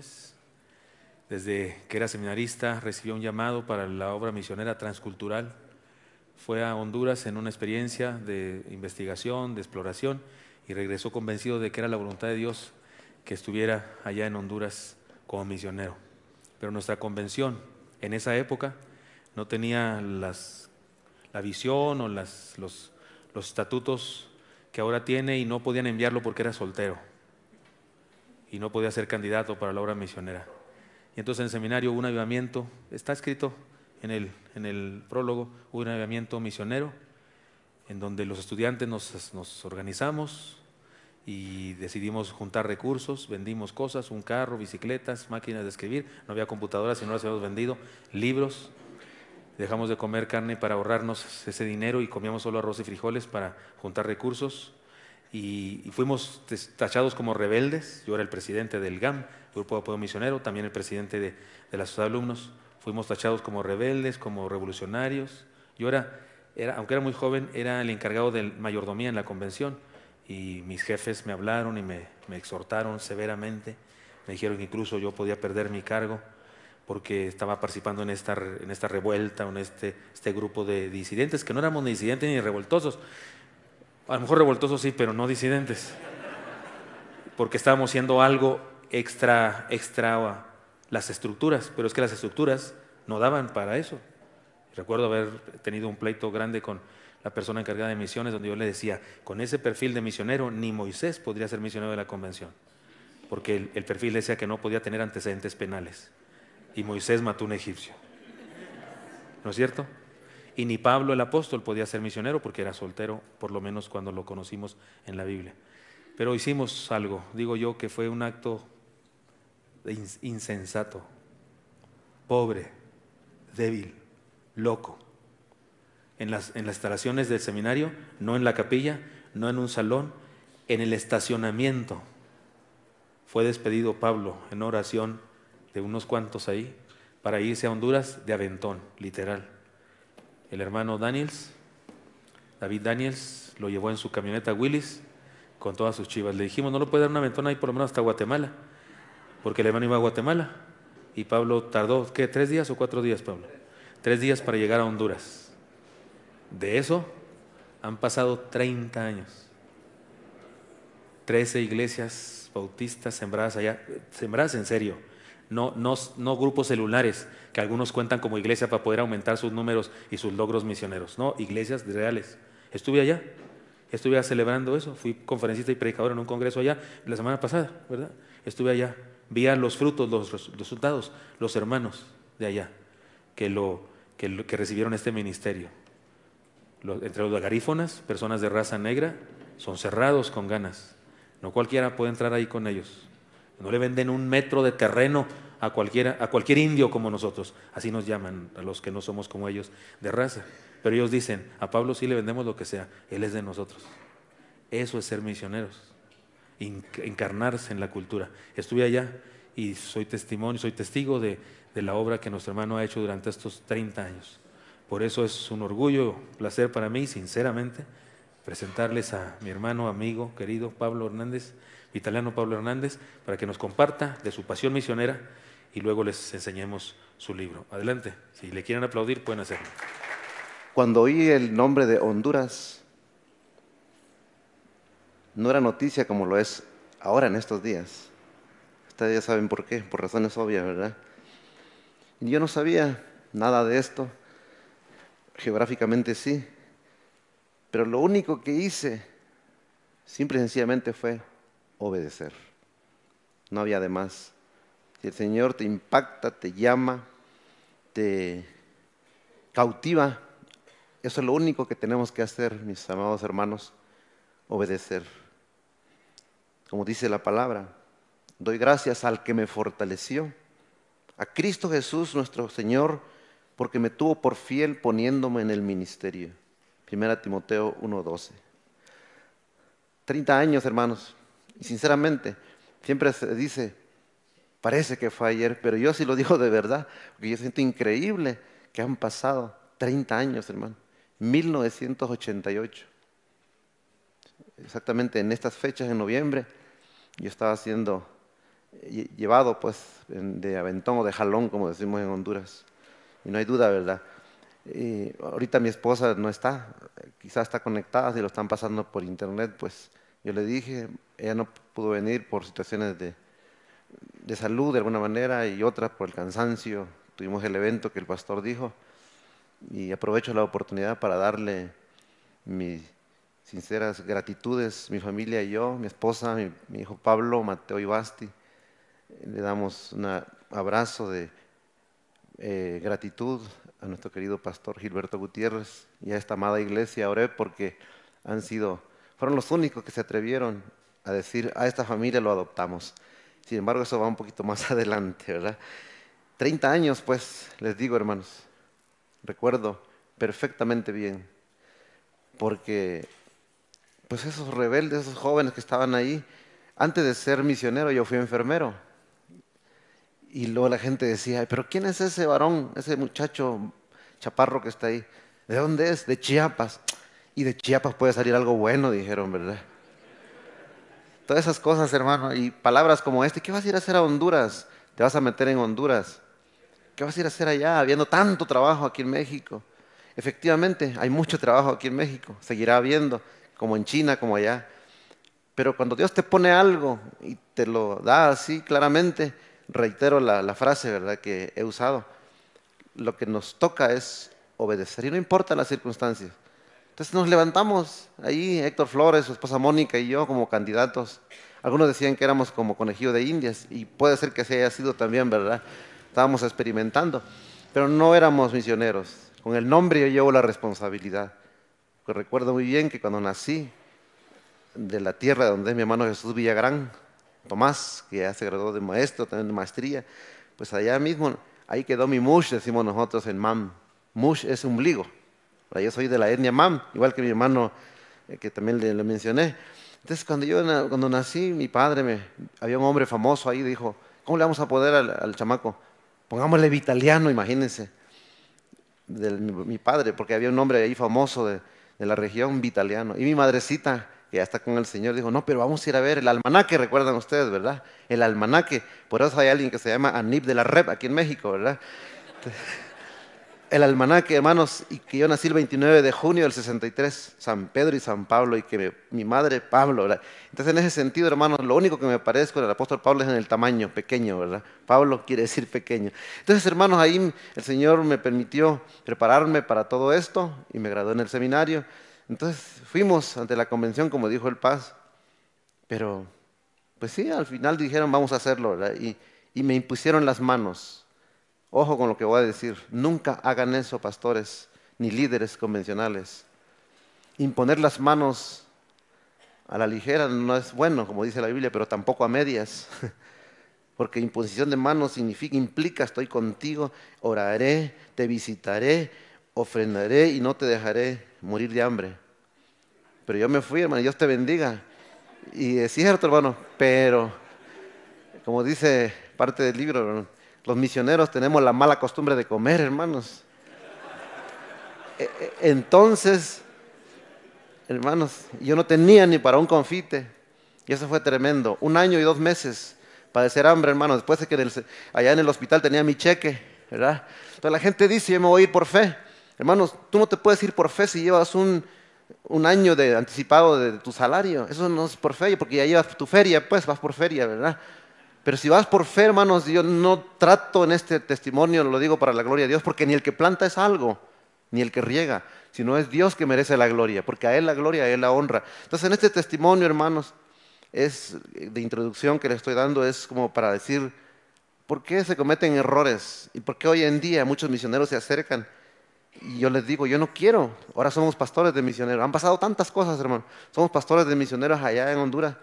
misiones. Desde que era seminarista recibió un llamado para la obra misionera transcultural. Fue a Honduras en una experiencia de investigación, de exploración, y regresó convencido de que era la voluntad de Dios que estuviera allá en Honduras como misionero. Pero nuestra convención en esa época no tenía la visión o los estatutos que ahora tiene, y no podían enviarlo porque era soltero y no podía ser candidato para la obra misionera. Y entonces en el seminario hubo un avivamiento, está escrito en el prólogo, hubo un avivamiento misionero en donde los estudiantes nos organizamos y decidimos juntar recursos, vendimos cosas, un carro, bicicletas, máquinas de escribir, no había computadoras, sino las habíamos vendido, libros. Dejamos de comer carne para ahorrarnos ese dinero y comíamos solo arroz y frijoles para juntar recursos. Y fuimos tachados como rebeldes. Yo era el presidente del GAM, Grupo de Apoyo Misionero, también el presidente de la Sociedad de Alumnos. Fuimos tachados como rebeldes, como revolucionarios. Yo aunque era muy joven, era el encargado de mayordomía en la convención, y mis jefes me hablaron y me exhortaron severamente. Me dijeron que incluso yo podía perder mi cargo porque estaba participando en esta revuelta, en este grupo de disidentes, que no éramos ni disidentes ni revoltosos. A lo mejor revoltosos sí, pero no disidentes, porque estábamos haciendo algo extra las estructuras, pero es que las estructuras no daban para eso. Recuerdo haber tenido un pleito grande con la persona encargada de misiones, donde yo le decía, con ese perfil de misionero, ni Moisés podría ser misionero de la convención, porque el perfil decía que no podía tener antecedentes penales, y Moisés mató a un egipcio, ¿no es cierto? Y ni Pablo el apóstol podía ser misionero porque era soltero, por lo menos cuando lo conocimos en la Biblia. Pero hicimos algo, digo yo, que fue un acto insensato, pobre, débil, loco. En las instalaciones del seminario, no en la capilla, no en un salón, en el estacionamiento. Fue despedido Pablo en oración de unos cuantos ahí para irse a Honduras de aventón, literal. El hermano David Daniels, lo llevó en su camioneta Willis con todas sus chivas. Le dijimos, no lo puede dar un aventón ahí por lo menos hasta Guatemala, porque el hermano iba a Guatemala. Y Pablo tardó, ¿qué? ¿3 días o 4 días, Pablo? 3 días para llegar a Honduras. De eso han pasado 30 años. 13 iglesias bautistas sembradas allá, sembradas en serio. No grupos celulares que algunos cuentan como iglesia para poder aumentar sus números y sus logros misioneros. No, iglesias reales. Estuve allá celebrando eso. Fui conferencista y predicador en un congreso allá la semana pasada, ¿verdad? Estuve allá, vi los frutos, los resultados, los hermanos de allá que recibieron este ministerio. Entre los garífonas, personas de raza negra, son cerrados con ganas. No cualquiera puede entrar ahí con ellos. No le venden un metro de terreno a cualquier indio como nosotros. Así nos llaman a los que no somos como ellos de raza. Pero ellos dicen, a Pablo sí le vendemos lo que sea, él es de nosotros. Eso es ser misioneros, encarnarse en la cultura. Estuve allá y soy testigo de la obra que nuestro hermano ha hecho durante estos 30 años. Por eso es un orgullo, placer para mí, sinceramente, presentarles a mi hermano, amigo, querido Pablo Hernández, italiano Pablo Hernández, para que nos comparta de su pasión misionera y luego les enseñemos su libro. Adelante, si le quieren aplaudir pueden hacerlo. Cuando oí el nombre de Honduras, no era noticia como lo es ahora en estos días. Ustedes ya saben por qué, por razones obvias, ¿verdad? Y yo no sabía nada de esto, geográficamente sí, pero lo único que hice, simple y sencillamente, fue obedecer. No había de más. Si el Señor te impacta, te llama, te cautiva, eso es lo único que tenemos que hacer, mis amados hermanos, obedecer. Como dice la palabra, doy gracias al que me fortaleció, a Cristo Jesús nuestro Señor, porque me tuvo por fiel poniéndome en el ministerio. 1 Timoteo 1:12. 30 años, hermanos, y sinceramente, siempre se dice, parece que fue ayer, pero yo sí lo digo de verdad, porque yo siento increíble que han pasado 30 años, hermano. 1988. Exactamente en estas fechas, en noviembre, yo estaba haciendo llevado pues de aventón o de jalón, como decimos en Honduras. Y no hay duda, ¿verdad? Ahorita mi esposa no está, quizás está conectada, si lo están pasando por internet, pues yo le dije, ella no pudo venir por situaciones de salud de alguna manera y otra por el cansancio. Tuvimos el evento que el pastor dijo y aprovecho la oportunidad para darle mis sinceras gratitudes, mi familia y yo, mi esposa, mi hijo Pablo, Mateo y Basti. Le damos un abrazo de gratitud a nuestro querido pastor Gilberto Gutiérrez y a esta amada iglesia. Oré porque fueron los únicos que se atrevieron a decir, a esta familia lo adoptamos. Sin embargo, eso va un poquito más adelante, ¿verdad? 30 años, pues, les digo, hermanos, recuerdo perfectamente bien, porque pues esos rebeldes, esos jóvenes que estaban ahí, antes de ser misionero yo fui enfermero. Y luego la gente decía, pero ¿quién es ese varón, ese muchacho chaparro que está ahí? ¿De dónde es? De Chiapas. Y de Chiapas puede salir algo bueno, dijeron, ¿verdad? Todas esas cosas, hermano, y palabras como este, ¿qué vas a ir a hacer a Honduras? ¿Te vas a meter en Honduras? ¿Qué vas a ir a hacer allá, habiendo tanto trabajo aquí en México? Efectivamente, hay mucho trabajo aquí en México, seguirá habiendo, como en China, como allá. Pero cuando Dios te pone algo y te lo da así claramente, reitero la frase, ¿verdad?, que he usado, lo que nos toca es obedecer y no importa las circunstancias. Entonces nos levantamos ahí, Héctor Flores, su esposa Mónica y yo como candidatos. Algunos decían que éramos como conejillo de Indias y puede ser que así haya sido también, ¿verdad? Estábamos experimentando, pero no éramos misioneros. Con el nombre yo llevo la responsabilidad. Pues recuerdo muy bien que cuando nací, de la tierra donde es mi hermano Jesús Villagrán, Tomás, que ya se graduó de maestro, también de maestría, pues allá mismo, ahí quedó mi mush, decimos nosotros en Mam. Mush es ombligo. Yo soy de la etnia Mam, igual que mi hermano, que también le mencioné. Entonces, cuando nací, mi padre, había un hombre famoso ahí, dijo, ¿cómo le vamos a poner al chamaco? Pongámosle Vitaliano, imagínense, mi padre, porque había un hombre ahí famoso de la región, Vitaliano. Y mi madrecita, que ya está con el Señor, dijo, no, pero vamos a ir a ver el almanaque, recuerdan ustedes, ¿verdad? El almanaque, por eso hay alguien que se llama Anib de la Rep aquí en México, ¿verdad? El almanaque, hermanos, y que yo nací el 29 de junio del 63, San Pedro y San Pablo, y que mi madre Pablo, ¿verdad? Entonces, en ese sentido, hermanos, lo único que me parezco del apóstol Pablo es en el tamaño, pequeño, ¿verdad? Pablo quiere decir pequeño. Entonces, hermanos, ahí el Señor me permitió prepararme para todo esto y me gradué en el seminario. Entonces, fuimos ante la convención, como dijo el Paz, pero, pues sí, al final dijeron, vamos a hacerlo, ¿verdad? Y me impusieron las manos. Ojo con lo que voy a decir, nunca hagan eso, pastores, ni líderes convencionales. Imponer las manos a la ligera no es bueno, como dice la Biblia, pero tampoco a medias. Porque imposición de manos implica estoy contigo, oraré, te visitaré, ofrendaré y no te dejaré morir de hambre. Pero yo me fui, hermano, Dios te bendiga. Y es cierto, hermano, pero como dice parte del libro, hermano, los misioneros tenemos la mala costumbre de comer, hermanos. Entonces, hermanos, yo no tenía ni para un confite. Y eso fue tremendo. 1 año y 2 meses padecer hambre, hermanos. Después de que allá en el hospital tenía mi cheque, ¿verdad? Entonces la gente dice, yo me voy a ir por fe. Hermanos, tú no te puedes ir por fe si llevas un año de anticipado de tu salario. Eso no es por fe, porque ya llevas tu feria, pues vas por feria, ¿verdad? Pero si vas por fe, hermanos, yo no trato en este testimonio, lo digo para la gloria de Dios, porque ni el que planta es algo, ni el que riega, sino es Dios que merece la gloria, porque a Él la gloria, a Él la honra. Entonces, en este testimonio, hermanos, es de introducción que le estoy dando, es como para decir, ¿por qué se cometen errores? ¿Y por qué hoy en día muchos misioneros se acercan? Y yo les digo, yo no quiero, ahora somos pastores de misioneros. Han pasado tantas cosas, hermano. Somos pastores de misioneros allá en Honduras,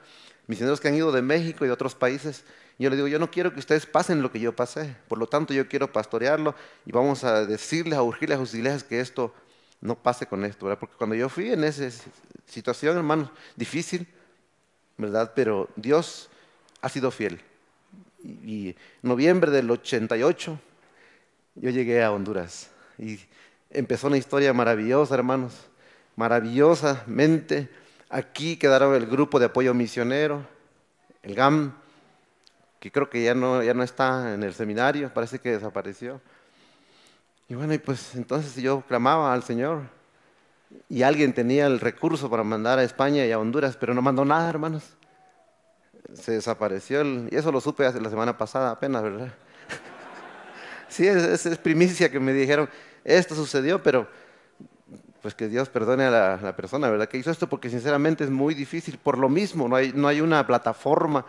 misioneros que han ido de México y de otros países. Y yo les digo, yo no quiero que ustedes pasen lo que yo pasé. Por lo tanto, yo quiero pastorearlo y vamos a decirles, a urgirles a sus iglesias que esto no pase con esto, ¿verdad? Porque cuando yo fui en esa situación, hermano, difícil, ¿verdad? Pero Dios ha sido fiel. Y noviembre del 88, yo llegué a Honduras y empezó una historia maravillosa, hermanos, maravillosamente. Aquí quedaron el grupo de apoyo misionero, el GAM, que creo que ya no está en el seminario, parece que desapareció. Y bueno, y pues entonces yo clamaba al Señor y alguien tenía el recurso para mandar a España y a Honduras, pero no mandó nada, hermanos. Se desapareció, y eso lo supe hace la semana pasada apenas, ¿verdad? Sí, es primicia que me dijeron, esto sucedió, pero pues que Dios perdone a la persona, ¿verdad? Que hizo esto, porque sinceramente es muy difícil, por lo mismo, no hay una plataforma,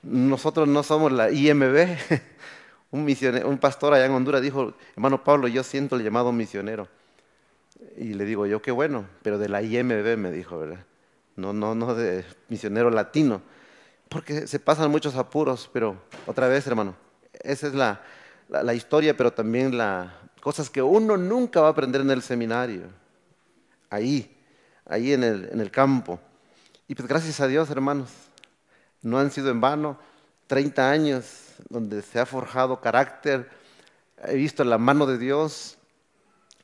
nosotros no somos la IMB. Un pastor allá en Honduras dijo, hermano Pablo, yo siento el llamado misionero. Y le digo yo, qué bueno, pero de la IMB me dijo, ¿verdad? No, no, no de misionero latino, porque se pasan muchos apuros, pero otra vez, hermano, esa es la historia, pero también las cosas que uno nunca va a aprender en el seminario, ahí, ahí en el campo. Y pues gracias a Dios, hermanos, no han sido en vano 30 años donde se ha forjado carácter, he visto la mano de Dios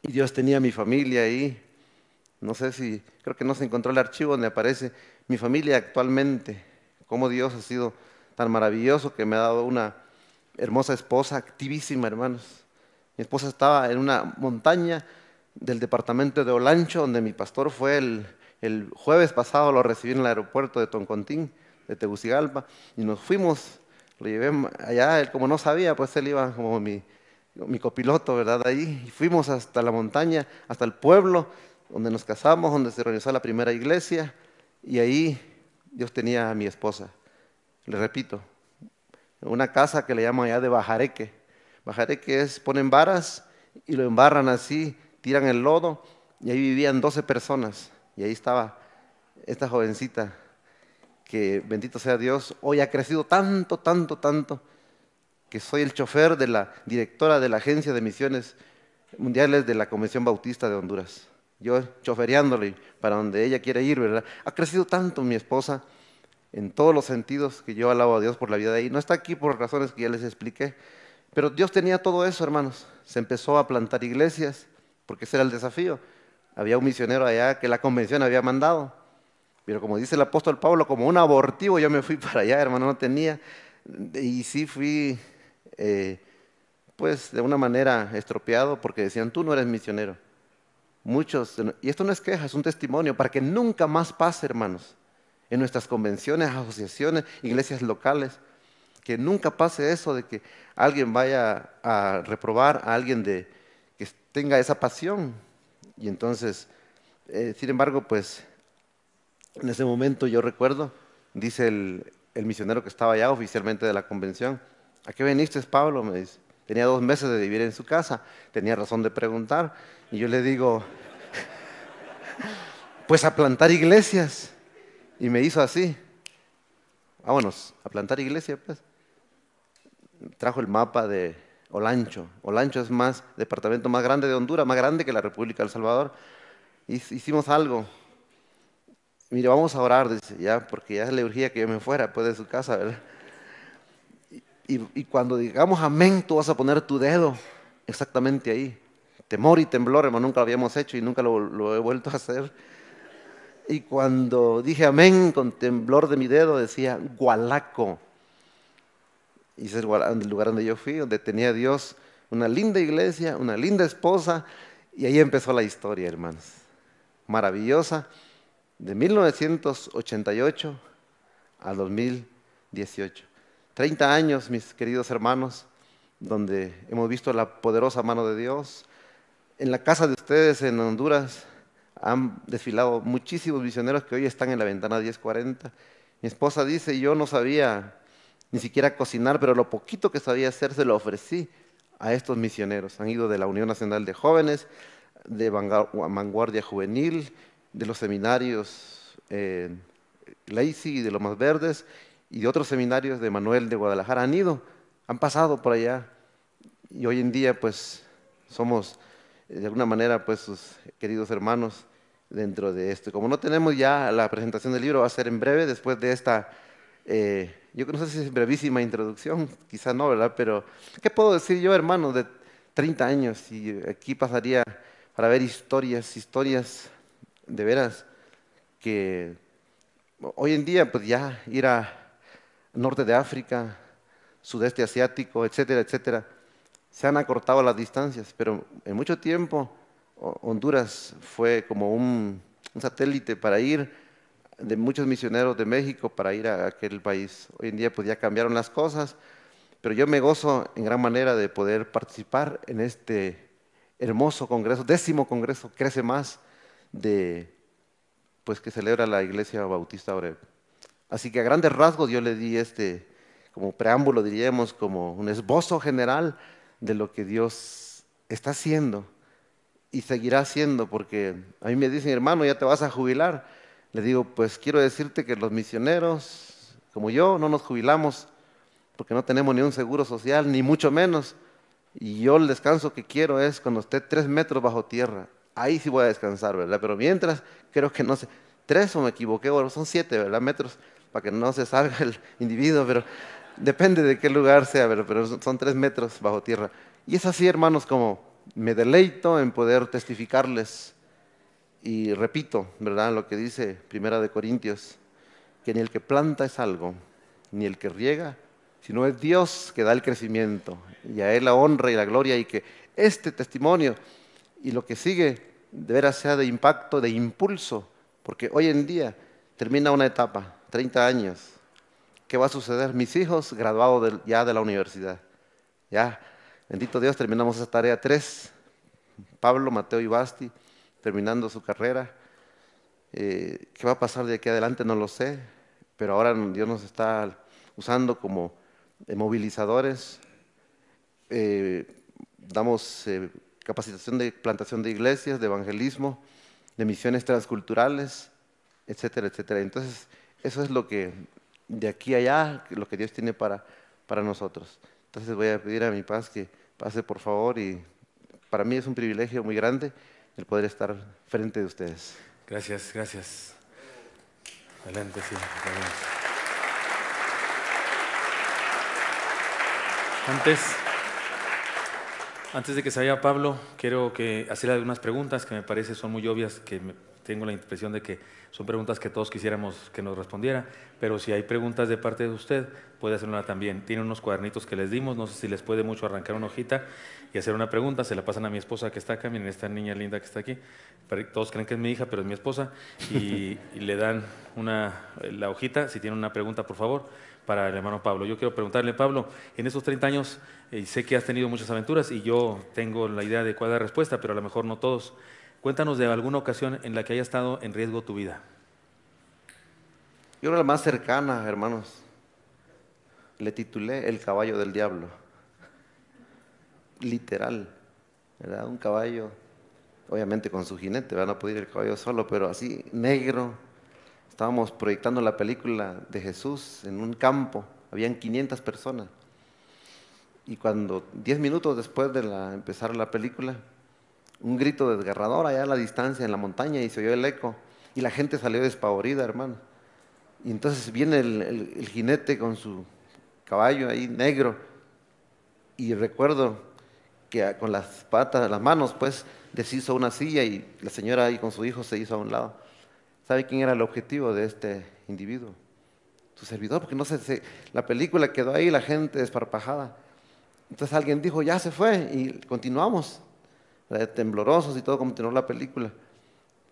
y Dios tenía mi familia ahí. No sé si, creo que no se encontró el archivo donde aparece mi familia actualmente, cómo Dios ha sido tan maravilloso que me ha dado una hermosa esposa, activísima, hermanos. Mi esposa estaba en una montaña del departamento de Olancho, donde mi pastor fue el jueves pasado, lo recibí en el aeropuerto de Toncontín, de Tegucigalpa, y nos fuimos, lo llevé allá, él como no sabía, pues él iba como mi copiloto, ¿verdad? Ahí, y fuimos hasta la montaña, hasta el pueblo, donde nos casamos, donde se organizó la primera iglesia, y ahí Dios tenía a mi esposa. Le repito, una casa que le llaman allá de bajareque. Bajareque es, ponen varas y lo embarran así, tiran el lodo, y ahí vivían 12 personas. Y ahí estaba esta jovencita que, bendito sea Dios, hoy ha crecido tanto, tanto, tanto, que soy el chofer de la directora de la Agencia de Misiones Mundiales de la Convención Bautista de Honduras. Yo chofereándole para donde ella quiere ir, ¿verdad? Ha crecido tanto mi esposa en todos los sentidos que yo alabo a Dios por la vida de ahí. No está aquí por razones que ya les expliqué, pero Dios tenía todo eso, hermanos. Se empezó a plantar iglesias, porque ese era el desafío. Había un misionero allá que la convención había mandado, pero como dice el apóstol Pablo, como un abortivo yo me fui para allá, hermano, no tenía. Y sí fui, eh, pues, de una manera estropeado, porque decían, tú no eres misionero. Muchos, y esto no es queja, es un testimonio para que nunca más pase, hermanos, en nuestras convenciones, asociaciones, iglesias locales, que nunca pase eso de que alguien vaya a reprobar a alguien que tenga esa pasión. Y entonces, sin embargo, pues en ese momento yo recuerdo, dice el misionero que estaba allá oficialmente de la convención, ¿a qué viniste, Pablo? Me dice. Tenía 2 meses de vivir en su casa, tenía razón de preguntar. Y yo le digo, pues a plantar iglesias. Y me hizo así, vámonos, a plantar iglesias, pues. Trajo el mapa de Olancho. Olancho es más, departamento más grande de Honduras, más grande que la República del Salvador. Hicimos algo. Mire, vamos a orar, dice, ya, porque ya le urgía que yo me fuera, pues, de su casa, ¿verdad? Y cuando digamos amén, tú vas a poner tu dedo exactamente ahí. Temor y temblor, hermano, nunca lo habíamos hecho y nunca lo he vuelto a hacer. Y cuando dije amén, con temblor de mi dedo, decía Gualaco. Y ese es el lugar donde yo fui, donde tenía Dios una linda iglesia, una linda esposa, y ahí empezó la historia, hermanos. Maravillosa, de 1988 a 2018. 30 años, mis queridos hermanos, donde hemos visto la poderosa mano de Dios. En la casa de ustedes en Honduras han desfilado muchísimos misioneros que hoy están en la ventana 1040. Mi esposa dice, yo no sabía ni siquiera cocinar, pero lo poquito que sabía hacer se lo ofrecí a estos misioneros. Han ido de la Unión Nacional de Jóvenes, de Vanguardia Juvenil, de los seminarios Lacey y de los Más Verdes, y de otros seminarios de Manuel de Guadalajara. Han ido, han pasado por allá, y hoy en día pues somos de alguna manera pues sus queridos hermanos dentro de esto. Como no tenemos ya la presentación del libro, va a ser en breve, después de esta, yo no sé si es brevísima introducción, quizá no, ¿verdad? Pero, ¿qué puedo decir yo, hermano, de 30 años? Y aquí pasaría para ver historias, historias de veras, que hoy en día, pues ya ir a norte de África, sudeste asiático, etcétera, etcétera. Se han acortado las distancias, pero en mucho tiempo Honduras fue como un satélite para ir de muchos misioneros de México para ir a aquel país. Hoy en día pues ya cambiaron las cosas, pero yo me gozo en gran manera de poder participar en este hermoso congreso, 10º congreso, crece más, pues que celebra la Iglesia Bautista Breve. Así que a grandes rasgos yo le di como preámbulo, diríamos, como un esbozo general de lo que Dios está haciendo y seguirá haciendo, porque a mí me dicen, hermano, ya te vas a jubilar. Le digo, pues quiero decirte que los misioneros, como yo, no nos jubilamos porque no tenemos ni un seguro social, ni mucho menos. Y yo el descanso que quiero es cuando esté 3 metros bajo tierra. Ahí sí voy a descansar, ¿verdad? Pero mientras, creo que no sé, 3 o me equivoqué, bueno, son 7, ¿verdad? Metros, para que no se salga el individuo, pero depende de qué lugar sea, pero son 3 metros bajo tierra. Y es así, hermanos, como me deleito en poder testificarles. Y repito, ¿verdad? Lo que dice Primera de Corintios, que ni el que planta es algo, ni el que riega, sino es Dios que da el crecimiento, y a Él la honra y la gloria, y que este testimonio y lo que sigue de veras sea de impacto, de impulso, porque hoy en día termina una etapa, 30 años. ¿Qué va a suceder? Mis hijos graduados ya de la universidad. Ya, bendito Dios, terminamos esa tarea 3. Pablo, Mateo y Basti, terminando su carrera. ¿Qué va a pasar de aquí adelante? No lo sé, pero ahora Dios nos está usando como movilizadores. Damos capacitación de plantación de iglesias, de evangelismo, de misiones transculturales, etcétera, etcétera. Entonces, eso es lo que de aquí a allá, lo que Dios tiene para nosotros. Entonces voy a pedir a mi paz que pase por favor, y para mí es un privilegio muy grande el poder estar frente de ustedes. Gracias, gracias. Adelante, sí. Adelante. Antes de que se vaya Pablo, quiero hacerle algunas preguntas que me parece son muy obvias, que tengo la impresión de que son preguntas que todos quisiéramos que nos respondiera, pero si hay preguntas de parte de usted, puede hacer una también. Tiene unos cuadernitos que les dimos, no sé si les puede mucho arrancar una hojita y hacer una pregunta, se la pasan a mi esposa que está acá, miren esta niña linda que está aquí, todos creen que es mi hija, pero es mi esposa, y le dan la hojita, si tienen una pregunta, por favor, para el hermano Pablo. Yo quiero preguntarle, Pablo, en esos 30 años sé que has tenido muchas aventuras y yo tengo la idea de cuál es la respuesta, pero a lo mejor no todos. Cuéntanos de alguna ocasión en la que haya estado en riesgo tu vida. Yo era la más cercana, hermanos. Le titulé El caballo del diablo. Literal, ¿verdad? Un caballo, obviamente con su jinete, ¿verdad? No podía ir el caballo solo, pero así, negro. Estábamos proyectando la película de Jesús en un campo, habían 500 personas. Y cuando 10 minutos después de empezar la película, un grito desgarrador allá a la distancia, en la montaña, y se oyó el eco, y la gente salió despavorida, hermano. Y entonces viene el jinete con su caballo ahí negro, y recuerdo que con las patas, las manos, pues, deshizo una silla, y la señora ahí con su hijo se hizo a un lado. ¿Sabe quién era el objetivo de este individuo? Su servidor, porque no sé, la película quedó ahí, la gente desparpajada. Entonces alguien dijo, ya se fue, y continuamos, temblorosos y todo, como continuó la película.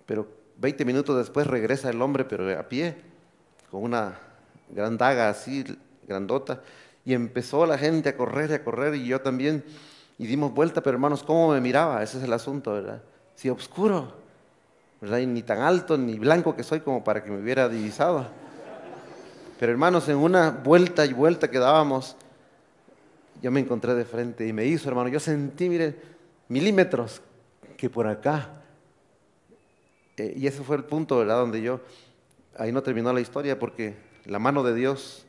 Pero 20 minutos después regresa el hombre, pero a pie, con una gran daga así, grandota, y empezó la gente a correr, y yo también, y dimos vuelta, pero hermanos, ¿cómo me miraba? Ese es el asunto, ¿verdad? Sí, oscuro, ¿verdad? Y ni tan alto ni blanco que soy como para que me hubiera divisado. Pero hermanos, en una vuelta y vuelta que dábamos, yo me encontré de frente y me hizo, hermano, yo sentí, mire, milímetros que por acá. Y ese fue el punto, ¿verdad? Donde ahí no terminó la historia, porque la mano de Dios,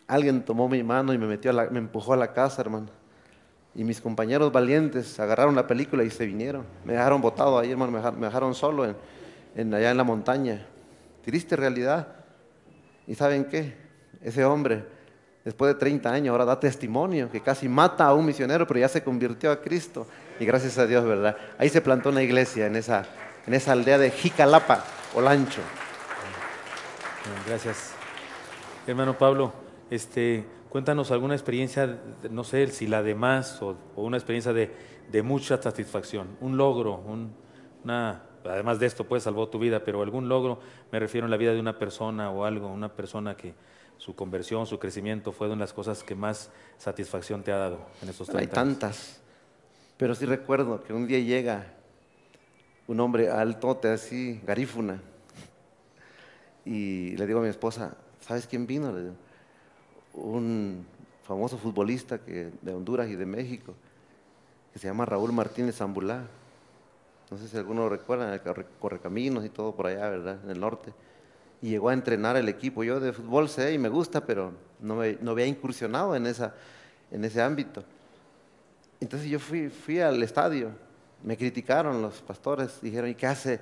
alguien tomó mi mano y me empujó a la casa, hermano. Y mis compañeros valientes agarraron la película y se vinieron. Me dejaron botado ahí, hermano, me dejaron solo allá en la montaña. Triste realidad. ¿Y saben qué? Ese hombre, después de 30 años, ahora da testimonio que casi mata a un misionero, pero ya se convirtió a Cristo. Y gracias a Dios, ¿verdad? Ahí se plantó una iglesia en esa aldea de Jicalapa, Olancho. Gracias. Hermano Pablo, Cuéntanos alguna experiencia, no sé si la de más o una experiencia de mucha satisfacción, un logro, además de esto, pues salvó tu vida, pero algún logro, me refiero en la vida de una persona o algo, una persona que su conversión, su crecimiento fue de las cosas que más satisfacción te ha dado en estos Bueno, hay 30 años. tantas, pero sí recuerdo que un día llega un hombre altote así, garífuna, y le digo a mi esposa, ¿sabes quién vino? Le digo, un famoso futbolista de Honduras y de México, que se llama Raúl Martínez Zambulá. No sé si alguno lo recuerda, el Correcaminos y todo por allá, ¿verdad? En el norte. Y llegó a entrenar el equipo. Yo de fútbol sé y me gusta, pero no había incursionado en ese ámbito. Entonces yo fui al estadio. Me criticaron los pastores. Dijeron, ¿y qué hace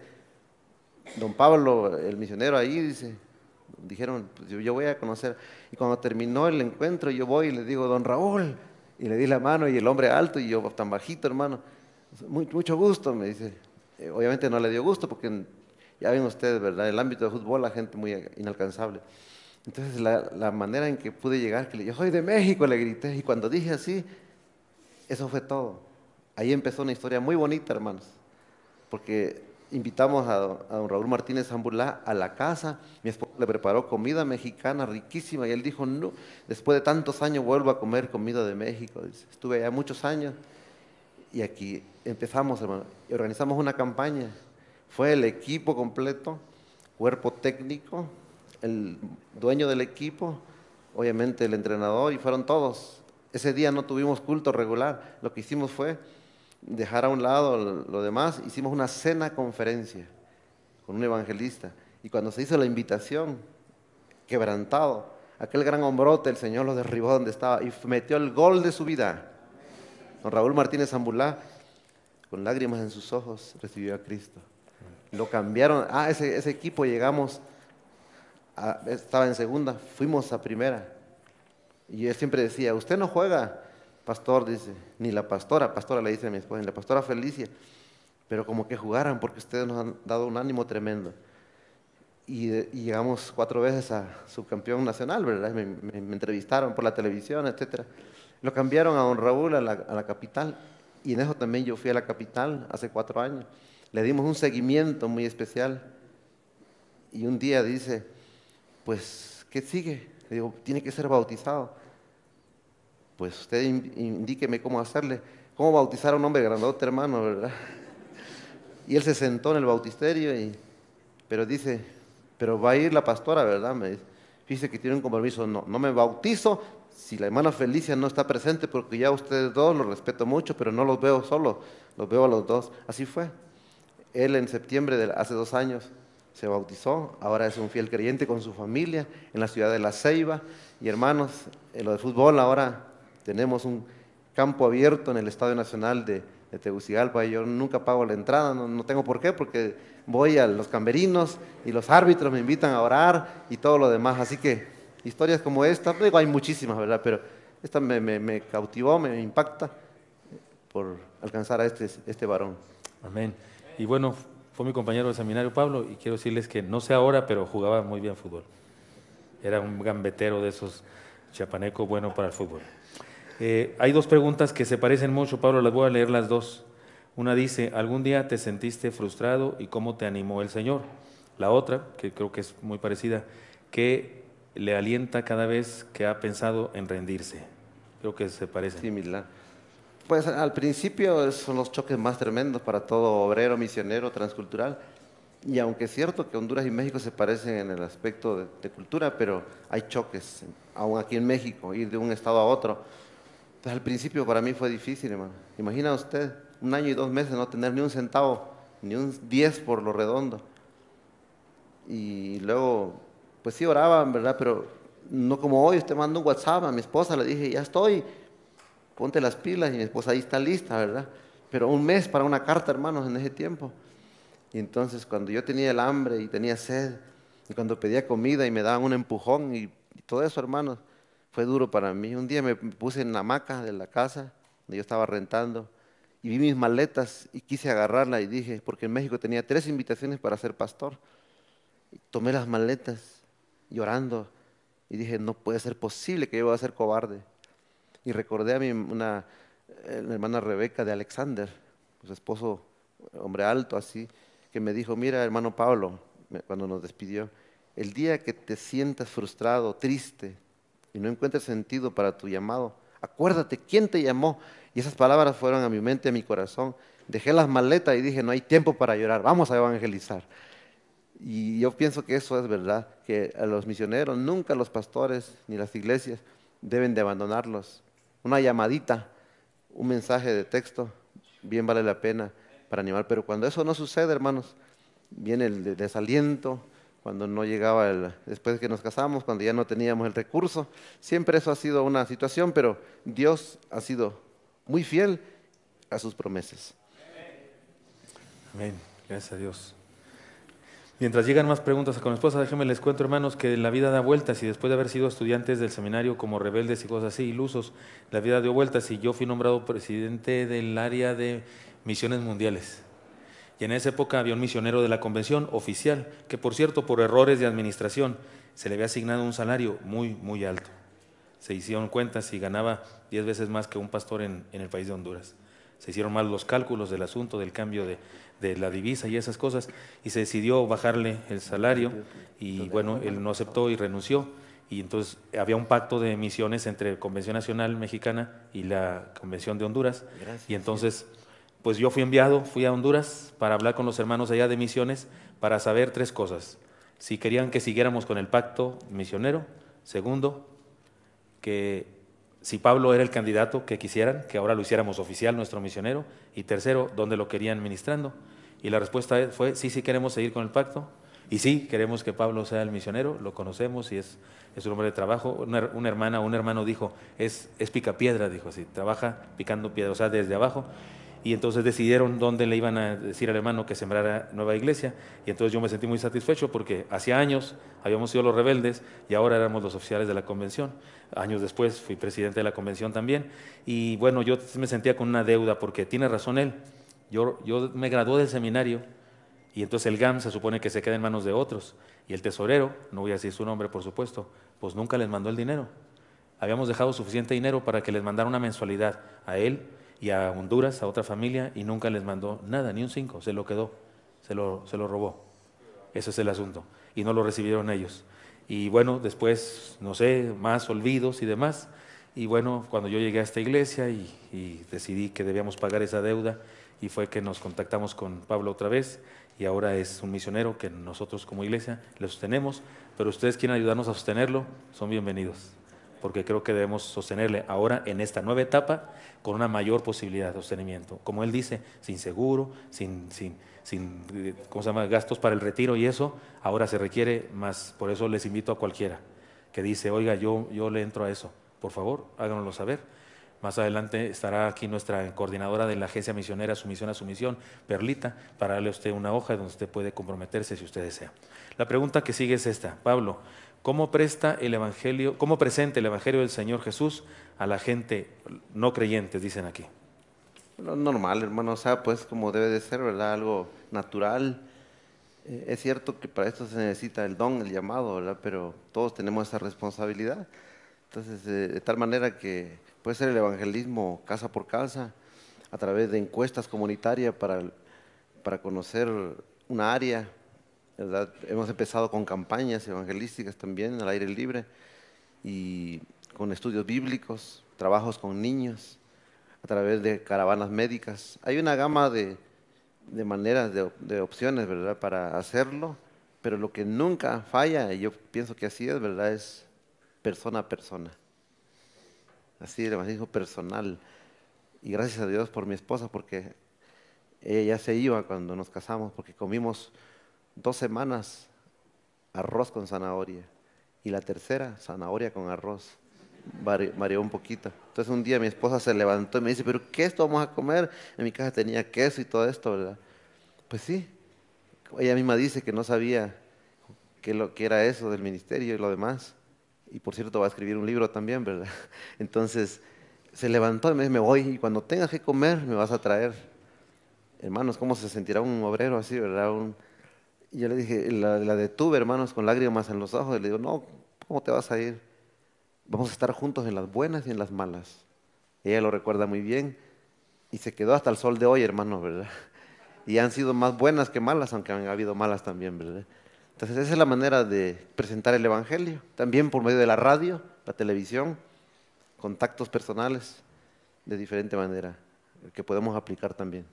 don Pablo, el misionero ahí? Dice, dijeron, pues yo voy a conocer. Y cuando terminó el encuentro, yo voy y le digo, don Raúl. Y le di la mano y el hombre alto y yo tan bajito, hermano. Mucho gusto, me dice. Obviamente no le dio gusto porque ya ven ustedes, ¿verdad? En el ámbito de fútbol la gente muy inalcanzable. Entonces la manera en que pude llegar, yo soy de México, le grité. Y cuando dije así, eso fue todo. Ahí empezó una historia muy bonita, hermanos, porque invitamos a don Raúl Martínez Zambulá a la casa, mi esposa le preparó comida mexicana riquísima y él dijo, no, después de tantos años vuelvo a comer comida de México. Dice, estuve allá muchos años y aquí empezamos, hermano, y organizamos una campaña. Fue el equipo completo, cuerpo técnico, el dueño del equipo, obviamente el entrenador y fueron todos. Ese día no tuvimos culto regular, lo que hicimos fue dejar a un lado lo demás, hicimos una cena conferencia con un evangelista y cuando se hizo la invitación, quebrantado, aquel gran hombrote, el Señor lo derribó donde estaba y metió el gol de su vida. Don Raúl Martínez Zambulá, con lágrimas en sus ojos, recibió a Cristo. Lo cambiaron, ese equipo llegamos, estaba en segunda, fuimos a primera. Y él siempre decía, usted no juega, pastor, dice, ni la pastora le dice a mi esposa, ni la pastora Felicia, pero como que jugaran porque ustedes nos han dado un ánimo tremendo. Y llegamos 4 veces a subcampeón nacional, ¿verdad? Me entrevistaron por la televisión, etcétera. Lo cambiaron a don Raúl a la capital y en eso también yo fui a la capital hace 4 años. Le dimos un seguimiento muy especial y un día dice, pues, ¿qué sigue? Le digo, tiene que ser bautizado. Pues usted indíqueme cómo hacerle, cómo bautizar a un hombre grandote, hermano, ¿verdad? Y él se sentó en el bautisterio, pero dice, pero va a ir la pastora, ¿verdad? Me dice, fíjese que tiene un compromiso, no me bautizo si la hermana Felicia no está presente, porque ya ustedes dos los respeto mucho, pero no los veo solos, los veo a los dos. Así fue. Él en septiembre de hace 2 años se bautizó, ahora es un fiel creyente con su familia en la ciudad de La Ceiba. Y hermanos, en lo de fútbol ahora tenemos un campo abierto en el Estadio Nacional de Tegucigalpa y yo nunca pago la entrada, no tengo por qué, porque voy a los camerinos y los árbitros me invitan a orar y todo lo demás. Así que historias como esta, digo, hay muchísimas, ¿verdad? Pero esta me cautivó, me impacta por alcanzar a este varón. Amén. Y bueno, fue mi compañero de seminario Pablo y quiero decirles que no sé ahora, pero jugaba muy bien fútbol. Era un gambetero de esos chiapaneco bueno para el fútbol. Hay 2 preguntas que se parecen mucho, Pablo, las voy a leer las 2. Una dice, ¿algún día te sentiste frustrado y cómo te animó el Señor? La otra, que creo que es muy parecida, ¿qué le alienta cada vez que ha pensado en rendirse? Creo que se parecen. Similar. Pues al principio son los choques más tremendos para todo obrero, misionero, transcultural. Y aunque es cierto que Honduras y México se parecen en el aspecto de cultura, pero hay choques, aún aquí en México, ir de un estado a otro. Entonces al principio para mí fue difícil, hermano. Imagina usted, 1 año y 2 meses no tener ni un centavo, ni un 10 por lo redondo. Y luego, pues sí oraban, ¿verdad? Pero no como hoy, usted manda un WhatsApp a mi esposa, le dije, ya estoy, ponte las pilas, y mi esposa ahí está lista, ¿verdad? Pero 1 mes para una carta, hermanos, en ese tiempo. Y entonces cuando yo tenía el hambre y tenía sed, y cuando pedía comida y me daban un empujón y todo eso, hermanos, fue duro para mí. Un día me puse en la hamaca de la casa donde yo estaba rentando y vi mis maletas y quise agarrarla y dije, porque en México tenía 3 invitaciones para ser pastor. Y tomé las maletas llorando Y dije, no puede ser posible que yo voy a ser cobarde. Y recordé a la hermana Rebeca de Alexander, su esposo, hombre alto así, que me dijo, mira, hermano Pablo, cuando nos despidió, el día que te sientas frustrado, triste y no encuentres sentido para tu llamado, acuérdate quién te llamó. Y esas palabras fueron a mi mente, a mi corazón. Dejé las maletas y dije, no hay tiempo para llorar, vamos a evangelizar. Y yo pienso que eso es verdad, que a los misioneros, nunca los pastores ni las iglesias deben de abandonarlos. Una llamadita, un mensaje de texto, bien vale la pena para animar. Pero cuando eso no sucede, hermanos, viene el desaliento, cuando no llegaba después de que nos casamos, cuando ya no teníamos el recurso. Siempre eso ha sido una situación, pero Dios ha sido muy fiel a sus promesas. Amén. Gracias a Dios. Mientras llegan más preguntas con mi esposa, déjenme les cuento, hermanos, que la vida da vueltas y después de haber sido estudiantes del seminario como rebeldes y cosas así, ilusos, la vida dio vueltas y yo fui nombrado presidente del área de misiones mundiales. Y en esa época había un misionero de la convención oficial, que por cierto, por errores de administración, se le había asignado un salario muy, muy alto. Se hicieron cuentas y ganaba 10 veces más que un pastor en el país de Honduras. Se hicieron mal los cálculos del asunto, del cambio de la divisa y esas cosas, y se decidió bajarle el salario, y bueno, él no aceptó y renunció, y entonces había un pacto de misiones entre Convención Nacional Mexicana y la Convención de Honduras, y entonces pues yo fui enviado, fui a Honduras para hablar con los hermanos allá de misiones, para saber 3 cosas: si querían que siguiéramos con el pacto misionero; segundo, que si Pablo era el candidato que quisieran, que ahora lo hiciéramos oficial, nuestro misionero; y tercero, dónde lo querían ministrando. Y la respuesta fue, sí, sí queremos seguir con el pacto, y sí, queremos que Pablo sea el misionero, lo conocemos y es un hombre de trabajo. Una hermana, un hermano dijo, es picapiedra, dijo así, trabaja picando piedra, o sea, desde abajo. Y entonces decidieron dónde le iban a decir al hermano que sembrara nueva iglesia, y entonces yo me sentí muy satisfecho porque hacía años habíamos sido los rebeldes y ahora éramos los oficiales de la convención. Años después fui presidente de la convención también, y bueno, yo me sentía con una deuda porque tiene razón él. Yo me gradué del seminario y entonces el GAM se supone que se queda en manos de otros, y el tesorero, no voy a decir su nombre por supuesto, pues nunca les mandó el dinero. Habíamos dejado suficiente dinero para que les mandara una mensualidad a él y a Honduras, a otra familia, y nunca les mandó nada, ni un 5, se lo quedó, se lo robó. Ese es el asunto, y no lo recibieron ellos. Y bueno, después, no sé, más olvidos y demás, y bueno, cuando yo llegué a esta iglesia y decidí que debíamos pagar esa deuda, y fue que nos contactamos con Pablo otra vez, y ahora es un misionero que nosotros como iglesia le sostenemos, pero ustedes quieren ayudarnos a sostenerlo, son bienvenidos, porque creo que debemos sostenerle ahora en esta nueva etapa con una mayor posibilidad de sostenimiento. Como él dice, sin seguro, sin ¿cómo se llama?, gastos para el retiro y eso, ahora se requiere más. Por eso les invito a cualquiera que dice, oiga, yo le entro a eso, por favor, háganoslo saber. Más adelante estará aquí nuestra coordinadora de la agencia misionera, Su Misión a Su Misión, Perlita, para darle a usted una hoja donde usted puede comprometerse si usted desea. La pregunta que sigue es esta: Pablo, ¿cómo presenta el Evangelio del Señor Jesús a la gente no creyentes, dicen aquí? Lo normal, hermano, o sea, pues como debe de ser, ¿verdad? Algo natural. Es cierto que para esto se necesita el don, el llamado, ¿verdad? Pero todos tenemos esa responsabilidad. Entonces, de tal manera que puede ser el evangelismo casa por casa, a través de encuestas comunitarias para conocer una área, ¿verdad? Hemos empezado con campañas evangelísticas también al aire libre y con estudios bíblicos, trabajos con niños, a través de caravanas médicas. Hay una gama de maneras, de opciones, ¿verdad?, para hacerlo, pero lo que nunca falla, y yo pienso que así es, ¿verdad?, es persona a persona. Así, el evangelismo personal. Y gracias a Dios por mi esposa, porque ella ya se iba cuando nos casamos, porque comimos 2 semanas arroz con zanahoria, y la tercera, zanahoria con arroz. Varió un poquito. Entonces un día mi esposa se levantó y me dice, ¿pero qué esto vamos a comer? En mi casa tenía queso y todo esto, ¿verdad? Pues sí, ella misma dice que no sabía lo que era eso del ministerio y lo demás. Y por cierto va a escribir un libro también, ¿verdad? Entonces se levantó y me dice, me voy y cuando tengas que comer me vas a traer. Hermanos, ¿cómo se sentirá un obrero así, verdad? Y yo le dije, la detuve, hermanos, con lágrimas en los ojos. Y le digo, no, ¿cómo te vas a ir? Vamos a estar juntos en las buenas y en las malas. Ella lo recuerda muy bien y se quedó hasta el sol de hoy, hermano, ¿verdad? Y han sido más buenas que malas, aunque han habido malas también, ¿verdad? Entonces esa es la manera de presentar el Evangelio, también por medio de la radio, la televisión, contactos personales, de diferente manera, que podemos aplicar también.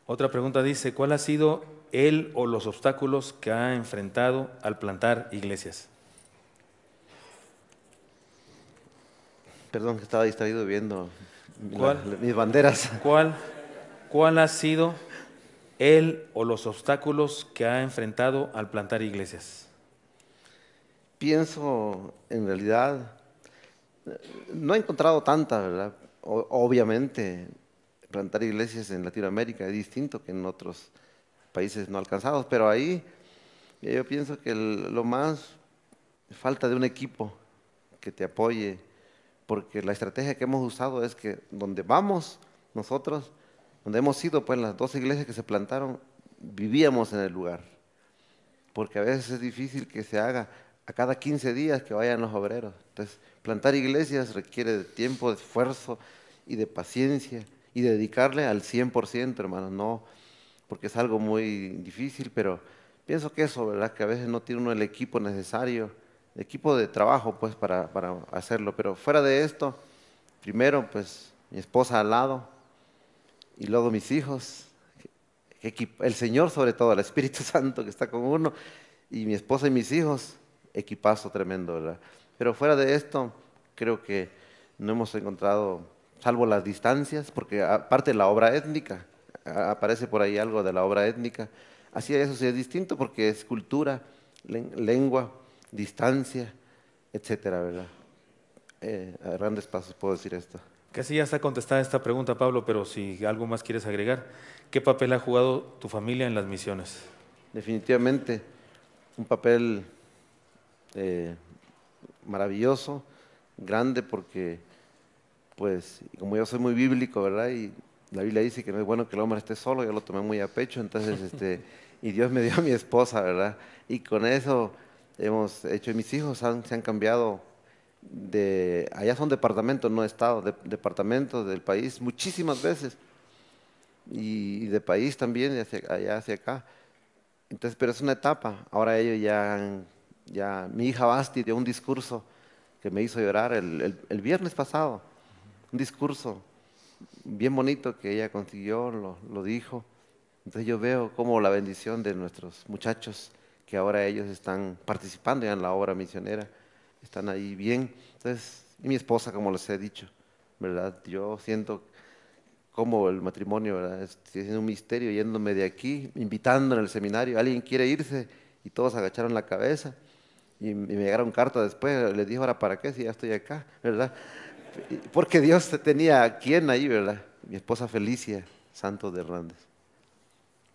Otra pregunta dice, ¿cuál ha sido él o los obstáculos que ha enfrentado al plantar iglesias? Perdón, que estaba distraído viendo ¿Cuál, mis banderas. cuál, cuál ha sido él o los obstáculos que ha enfrentado al plantar iglesias? Pienso, en realidad, no he encontrado tantas, ¿verdad? Obviamente, plantar iglesias en Latinoamérica es distinto que en otros países no alcanzados, pero ahí yo pienso que lo más falta de un equipo que te apoye, porque la estrategia que hemos usado es que donde vamos nosotros, donde hemos ido, pues las 2 iglesias que se plantaron, vivíamos en el lugar, porque a veces es difícil que se haga a cada 15 días que vayan los obreros. Entonces, plantar iglesias requiere de tiempo, de esfuerzo y de paciencia y dedicarle al 100%, hermanos, no, porque es algo muy difícil, pero pienso que eso, ¿verdad? Que a veces no tiene uno el equipo necesario, el equipo de trabajo, pues, para hacerlo. Pero fuera de esto, primero, pues, mi esposa al lado y luego mis hijos, el Señor sobre todo, el Espíritu Santo que está con uno, y mi esposa y mis hijos, equipazo tremendo, ¿verdad? Pero fuera de esto, creo que no hemos encontrado, salvo las distancias, porque aparte de la obra étnica, aparece por ahí algo de la obra étnica, así eso sí es distinto porque es cultura, lengua, distancia, etcétera, ¿verdad? A grandes pasos puedo decir esto. Casi ya está contestada esta pregunta, Pablo, pero si algo más quieres agregar, ¿qué papel ha jugado tu familia en las misiones? Definitivamente un papel eh, maravilloso, grande, porque pues como yo soy muy bíblico, ¿verdad? Y la Biblia dice que no es bueno que el hombre esté solo, yo lo tomé muy a pecho, entonces, y Dios me dio a mi esposa, ¿verdad? Y con eso hemos hecho, y mis hijos se han cambiado allá son departamentos, no estados, departamentos del país, muchísimas veces, y de país también, de allá hacia acá. Entonces, pero es una etapa, ahora ellos ya mi hija Basti dio un discurso que me hizo llorar el viernes pasado, un discurso bien bonito que ella consiguió, lo dijo. Entonces yo veo como la bendición de nuestros muchachos, que ahora ellos están participando ya en la obra misionera, están ahí bien. Entonces, y mi esposa, como les he dicho, ¿verdad? Yo siento como el matrimonio, ¿verdad? Es un misterio yéndome de aquí, invitando en el seminario, alguien quiere irse y todos agacharon la cabeza y me llegaron cartas después, les dijo, ahora para qué si ya estoy acá, ¿verdad? Porque Dios tenía a quien ahí, ¿verdad? Mi esposa Felicia Santos de Hernández.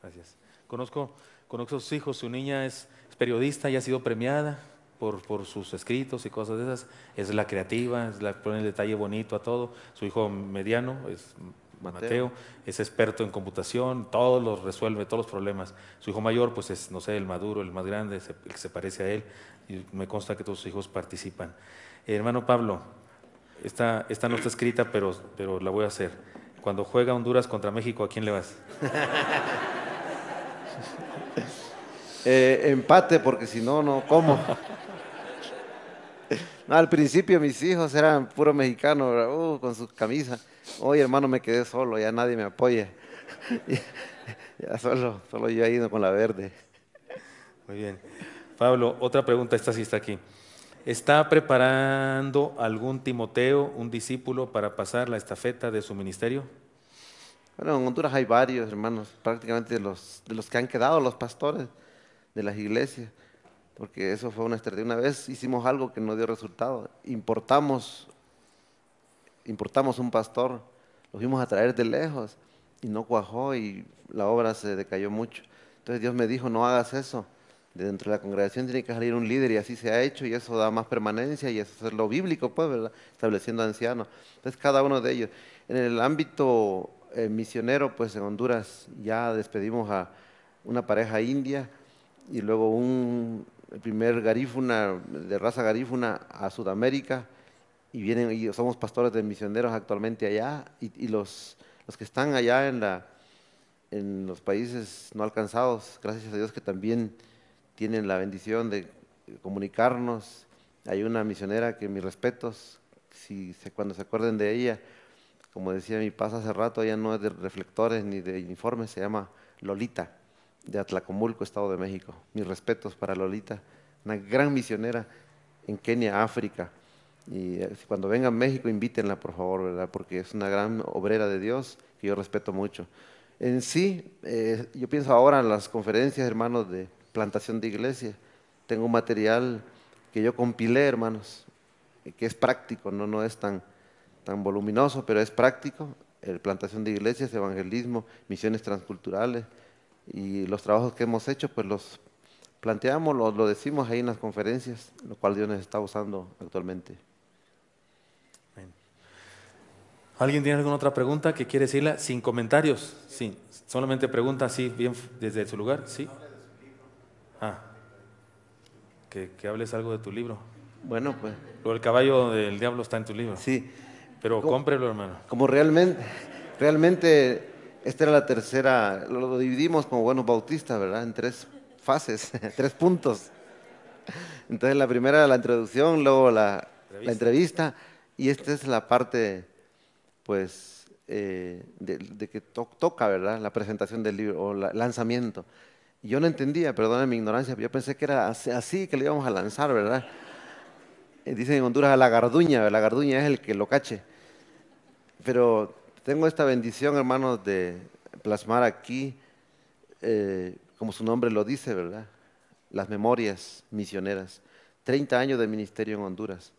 Gracias. Conozco a sus hijos, su niña es periodista y ha sido premiada por sus escritos y cosas de esas. Es la creativa, pone el detalle bonito a todo. Su hijo mediano es Mateo, es experto en computación, todos los resuelve, todos los problemas. Su hijo mayor, pues es, no sé, el maduro, el más grande, el que se parece a él. Y me consta que todos sus hijos participan. Hermano Pablo, esta no está escrita, pero la voy a hacer. Cuando juega Honduras contra México, ¿a quién le vas? Empate, porque si no, no como. No, al principio mis hijos eran puro mexicano, ¿verdad? Con sus camisas. Hoy, hermano, me quedé solo, ya nadie me apoya. Ya solo yo he ido con la verde. Muy bien. Pablo, otra pregunta, esta sí está aquí. ¿Está preparando algún Timoteo, un discípulo, para pasar la estafeta de su ministerio? Bueno, en Honduras hay varios hermanos, prácticamente de los que han quedado, los pastores de las iglesias, porque eso fue una estrategia. Una vez hicimos algo que no dio resultado. Importamos un pastor, lo fuimos a traer de lejos y no cuajó y la obra se decayó mucho. Entonces Dios me dijo, no hagas eso. De dentro de la congregación tiene que salir un líder y así se ha hecho y eso da más permanencia y eso es lo bíblico, pues, ¿verdad? Estableciendo ancianos. Entonces cada uno de ellos. En el ámbito misionero, pues en Honduras ya despedimos a una pareja india y luego el primer garífuna, de raza garífuna a Sudamérica, y vienen, y somos pastores de misioneros actualmente allá, y los que están allá en los países no alcanzados, gracias a Dios que también tienen la bendición de comunicarnos. Hay una misionera que mis respetos, cuando se acuerden de ella, como decía mi paz hace rato, ella no es de reflectores ni de uniformes, se llama Lolita, de Atlacomulco, Estado de México. Mis respetos para Lolita, una gran misionera en Kenia, África. Y cuando venga a México, invítenla, por favor, ¿verdad? Porque es una gran obrera de Dios que yo respeto mucho. En sí, yo pienso ahora en las conferencias, hermanos, de plantación de iglesia. Tengo un material que yo compilé, hermanos, que es práctico, no es tan voluminoso, pero es práctico. Plantación de iglesias, evangelismo, misiones transculturales y los trabajos que hemos hecho, pues los planteamos, lo decimos ahí en las conferencias, lo cual Dios nos está usando actualmente. ¿Alguien tiene alguna otra pregunta que quiere decirla? Sin comentarios, sí. Solamente pregunta así, bien desde su lugar, sí. Ah, que hables algo de tu libro. Bueno, pues Lo del caballo del diablo está en tu libro. sí, Pero como, cómprelo, hermano. como realmente esta era la tercera, lo dividimos como buenos bautistas, ¿verdad? En tres fases, tres puntos. Entonces la primera la introducción, luego la entrevista, y esta es la parte, pues, de que toca, ¿verdad? La presentación del libro o el lanzamiento. Y yo no entendía, perdone mi ignorancia, pero yo pensé que era así que le íbamos a lanzar, ¿verdad? Dicen en Honduras a la garduña es el que lo cache. Pero tengo esta bendición, hermanos, de plasmar aquí, como su nombre lo dice, ¿verdad? Las memorias misioneras. 30 años de ministerio en Honduras.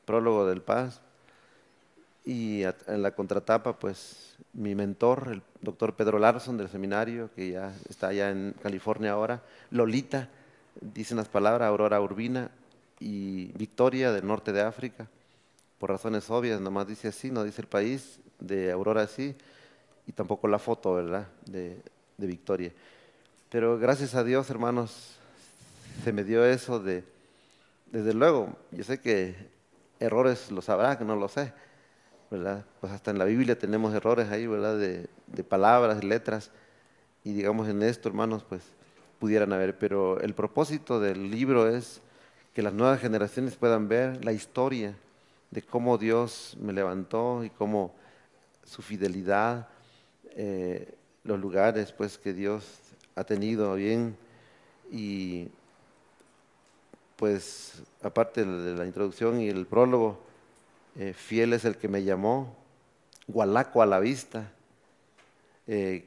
Prólogo del Paz. Y en la contratapa, pues, mi mentor, el doctor Pedro Larson del seminario, que ya está allá en California ahora. Lolita, dicen las palabras, Aurora Urbina. Y Victoria, del norte de África. Por razones obvias, nomás dice así, no dice el país, de Aurora así, y tampoco la foto, ¿verdad?, de Victoria. Pero gracias a Dios, hermanos, se me dio eso desde luego, yo sé que errores los habrá, que no lo sé, ¿verdad? Pues hasta en la Biblia tenemos errores ahí, ¿verdad?, de palabras, letras, y digamos en esto, hermanos, pues pudieran haber, pero el propósito del libro es que las nuevas generaciones puedan ver la historia de cómo Dios me levantó y cómo su fidelidad, los lugares pues que Dios ha tenido bien, y pues aparte de la introducción y el prólogo, fiel es el que me llamó, Gualaco a la vista,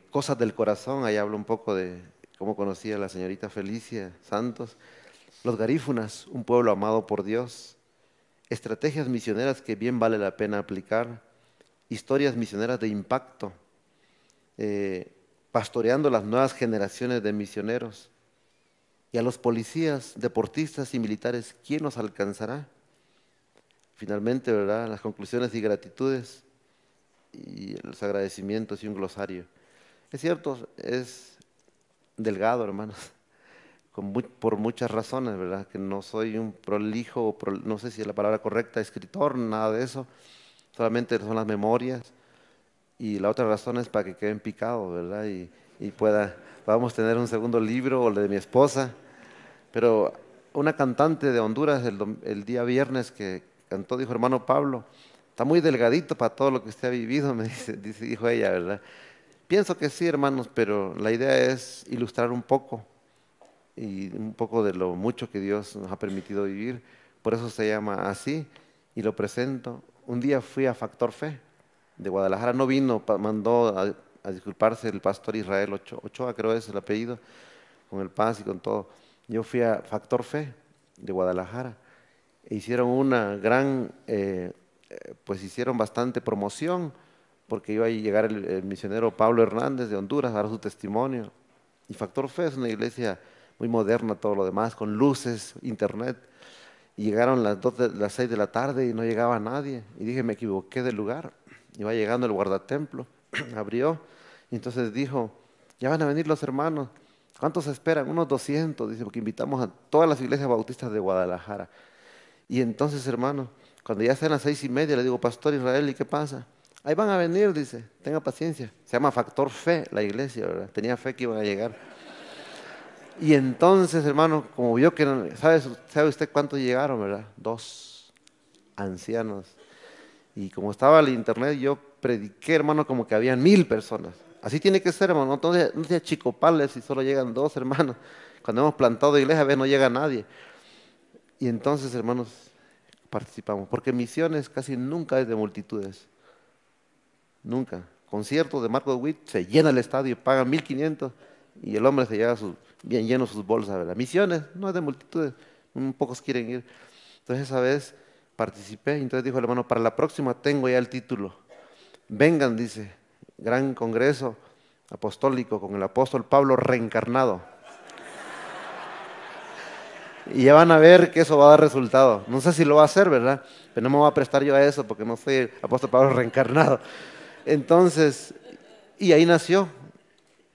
cosas del corazón, ahí hablo un poco de cómo conocí a la señorita Felicia Santos, los garífunas, un pueblo amado por Dios, estrategias misioneras que bien vale la pena aplicar, historias misioneras de impacto, pastoreando las nuevas generaciones de misioneros. Y a los policías, deportistas y militares, ¿quién nos alcanzará? Finalmente, ¿verdad? Las conclusiones y gratitudes y los agradecimientos y un glosario. Es cierto, es delgado, hermanos, por muchas razones, ¿verdad? Que no soy un prolijo, no sé si es la palabra correcta, escritor, nada de eso. Solamente son las memorias. Y la otra razón es para que queden picados, ¿verdad? Y podamos tener un segundo libro o el de mi esposa. Pero una cantante de Honduras el día viernes que cantó, dijo, hermano Pablo, está muy delgadito para todo lo que usted ha vivido, dijo ella, ¿verdad? Pienso que sí, hermanos, pero la idea es ilustrar un poco y un poco de lo mucho que Dios nos ha permitido vivir. Por eso se llama así y lo presento. Un día fui a Factor Fe de Guadalajara, no vino, mandó a disculparse el pastor Israel Ochoa, creo es el apellido, con el Paz y con todo. Yo fui a Factor Fe de Guadalajara e hicieron una gran, pues hicieron bastante promoción porque iba a llegar el misionero Pablo Hernández de Honduras a dar su testimonio. Y Factor Fe es una iglesia muy moderna, todo lo demás, con luces, internet. Y llegaron las 6 de la tarde y no llegaba nadie. Y dije, me equivoqué del lugar. Iba llegando el guardatemplo, abrió, y entonces dijo, ya van a venir los hermanos. ¿Cuántos esperan? Unos 200, dice, porque invitamos a todas las iglesias bautistas de Guadalajara. Y entonces, hermano, cuando ya sean las 6:30, le digo, Pastor Israel, ¿y qué pasa? Ahí van a venir, dice, tenga paciencia. Se llama Factor Fe la iglesia, ¿verdad? Tenía fe que iban a llegar. Y entonces, hermano, como vio que, ¿sabe usted cuántos llegaron, verdad? 2 ancianos. Y como estaba el internet, yo prediqué, hermano, como que habían 1000 personas. Así tiene que ser, hermano. Entonces, no sea chicopales si solo llegan 2, hermanos. Cuando hemos plantado iglesia, a veces no llega nadie. Y entonces, hermanos, participamos. Porque misiones casi nunca es de multitudes. Nunca. Conciertos de Marco Witt, se llena el estadio, pagan 1500 y el hombre se lleva bien lleno sus bolsas, ¿verdad? Misiones, no es de multitudes, pocos quieren ir. Entonces esa vez participé y entonces dijo el hermano, para la próxima tengo ya el título. Vengan, dice, gran congreso apostólico con el apóstol Pablo reencarnado. Y ya van a ver que eso va a dar resultado. No sé si lo va a hacer, ¿verdad? Pero no me voy a prestar yo a eso porque no soy el apóstol Pablo reencarnado. Entonces, y ahí nació,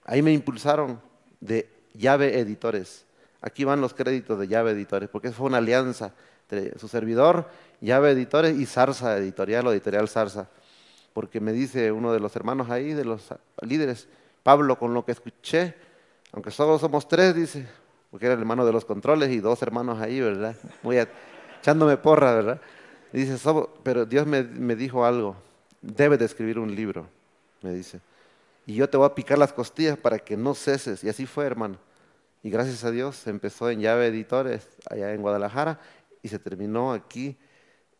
ahí me impulsaron de Llave Editores. Aquí van los créditos de Llave Editores, porque fue una alianza entre su servidor, Llave Editores y Zarza Editorial o Editorial Zarza. Porque me dice uno de los hermanos ahí, de los líderes, Pablo, con lo que escuché, aunque solo somos 3, dice, porque era el hermano de los controles y 2 hermanos ahí, ¿verdad? Echándome porra, ¿verdad? Y dice, pero Dios me dijo algo, debes de escribir un libro, me dice. Y yo te voy a picar las costillas para que no ceses. Y así fue, hermano. Y gracias a Dios se empezó en Llave Editores, allá en Guadalajara, y se terminó aquí